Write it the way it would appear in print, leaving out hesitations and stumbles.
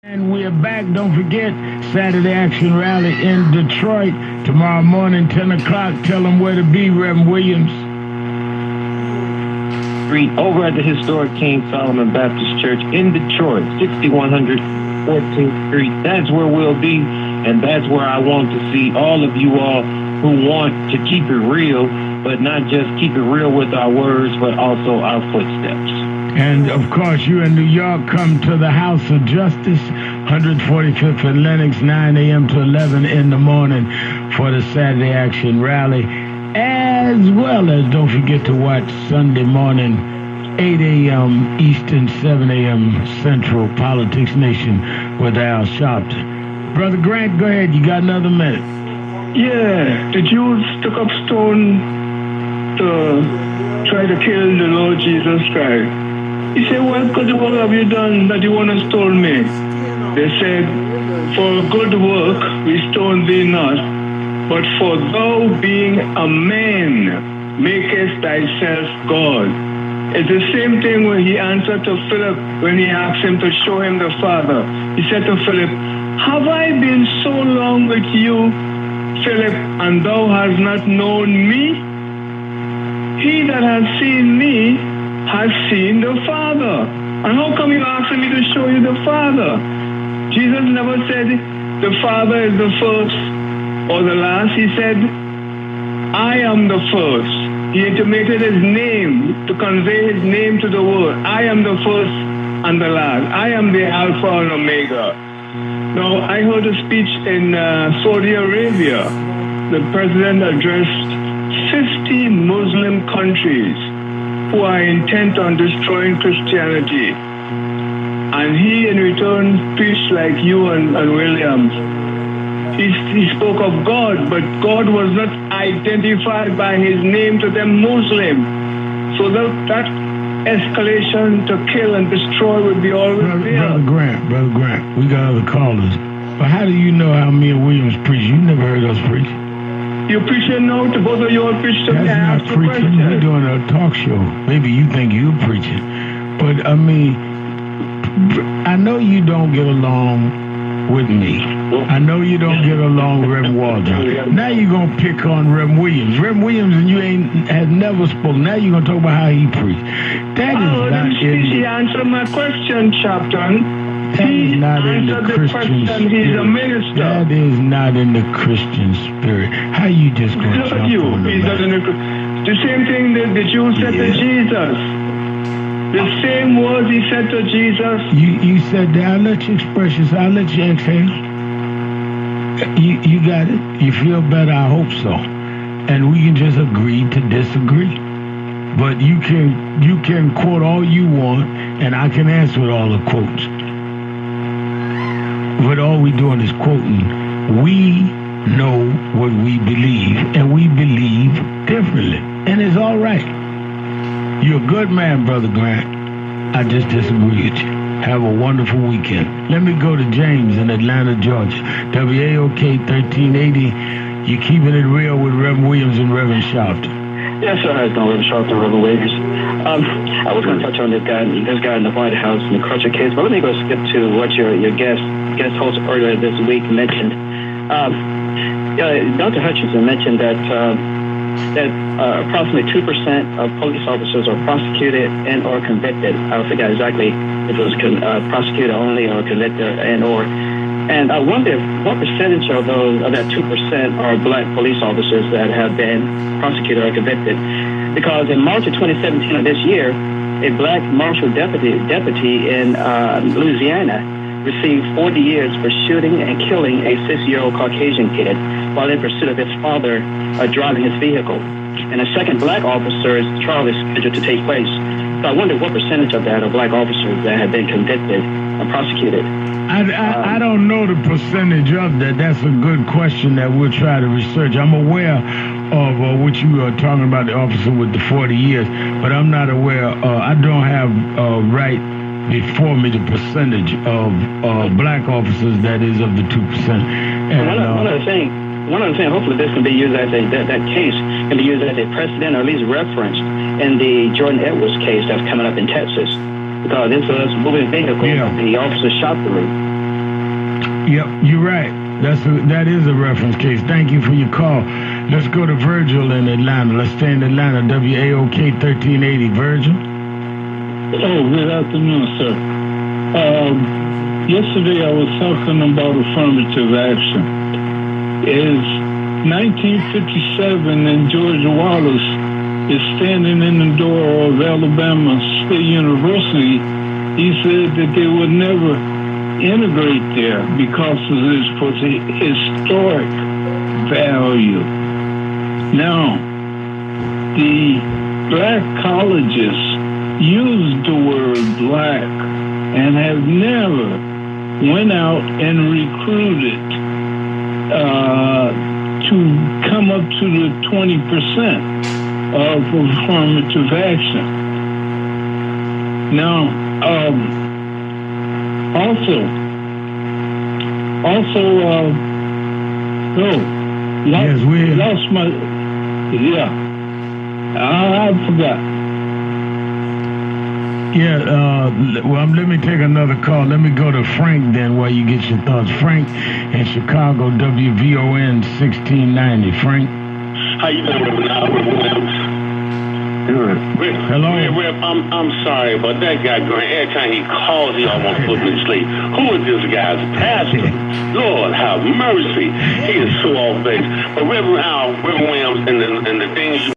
And we're back. Don't forget, Saturday Action Rally in Detroit. Tomorrow morning, 10 o'clock. Tell them where to be, Reverend Williams. Street over at the historic King Solomon Baptist Church in Detroit, 6100 14th Street. That's where we'll be, and that's where I want to see all of you all who want to keep it real, but not just keep it real with our words, but also our footsteps. And, of course, you in New York, come to the House of Justice, 145th and Lenox, 9 a.m. to 11 in the morning for the Saturday Action Rally. As well as, don't forget to watch Sunday morning, 8 a.m. Eastern, 7 a.m. Central, Politics Nation with Al Sharpton. Brother Grant, go ahead. You got another minute. Yeah, the Jews took up stone to try to kill the Lord Jesus Christ. He said, what good work have you done that you want to stone me? They said, for good work we stone thee not, but for thou being a man makest thyself God. It's the same thing when he answered to Philip when he asked him to show him the Father. He said to Philip, have I been so long with you, Philip, and thou hast not known me? He that has seen me has seen the Father. And how come you asking me to show you the Father? Jesus never said the Father is the first or the last. He said, I am the first. He intimated his name to convey his name to the world. I am the first and the last. I am the Alpha and Omega. Now, I heard a speech in Saudi Arabia. The president addressed 50 Muslim countries who are intent on destroying Christianity. And he, in return, preached like you and Williams. He spoke of God, but God was not identified by his name to them Muslim. So that escalation to kill and destroy would be always there. Brother Grant, we got other callers. But how do you know how me and Williams preach? You never heard us preach. You're preaching now to both of you all preach to me. That's not preaching. We're doing a talk show. Maybe you think you're preaching. But, I mean, I know you don't get along with me. I know you don't get along with Reverend Waldron. Now you're going to pick on Reverend Williams. Reverend Williams and you has never spoken. Now you're going to talk about how he preached. That is not in he answered my question, Chapton. That is not in the Christian spirit. He's a minister. That is not in the Christian spirit. How you just going to jump on the The same thing that the Jews said to Jesus. The same words he said to Jesus. You said that. I'll let you express yourself. I'll let you exhale. You got it? You feel better? I hope so. And we can just agree to disagree. But you can quote all you want, and I can answer with all the quotes. But all we doing is quoting. We know what we believe, and we believe differently. And it's all right. You're a good man, Brother Grant. I just disagree with you. Have a wonderful weekend. Let me go to James in Atlanta, Georgia. WAOK 1380. You're keeping it real with Reverend Williams and Reverend Sharpton. Yes, sir. How's it going, Reverend Sharpton, Reverend Williams? I was going to touch on this guy in the White House in the Crutcher case, but let me go skip to what your guest host earlier this week mentioned. Dr. Hutchinson mentioned that approximately 2% of police officers are prosecuted and or convicted. I forget exactly if it was prosecuted only or convicted and I wonder what percentage of that 2% are black police officers that have been prosecuted or convicted. Because in March of 2017 of this year, a black marshal deputy in Louisiana received 40 years for shooting and killing a 6-year-old Caucasian kid while in pursuit of his father driving his vehicle. And a second black officer's trial is scheduled to take place. So I wonder what percentage of that are black officers that have been convicted and prosecuted. I don't know the percentage of that. That's a good question that we'll try to research. I'm aware of what you are talking about, the officer with the 40 years, but I'm not aware. I don't have right before me the percentage of black officers that is of the 2%. And one other thing, hopefully this can be used as that case can be used as a precedent or at least referenced in the Jordan Edwards case that's coming up in Texas. Because this was moving vehicle, the officer shot through. Yep, you're right. That is a reference case. Thank you for your call. Let's go to Virgil in Atlanta. Let's stay in Atlanta. WAOK 1380. Virgil? Oh, good afternoon, sir. Yesterday I was talking about affirmative action. It's 1957 and George Wallace is standing in the door of Alabama State University. He said that they would never integrate there because of this historic value. Now, the black colleges use the word black and have never went out and recruited to come up to the 20% of affirmative action. Now, lost my, I forgot. Let me take another call. Let me go to Frank then while you get your thoughts. Frank in Chicago, WVON 1690. Frank? How you doing, Reverend Albert Williams? Good. Hello? I'm sorry, but that guy, every time he calls, he almost put me to sleep. Who is this guy's pastor? Lord, have mercy. He is so off base. But Reverend Williams and the things you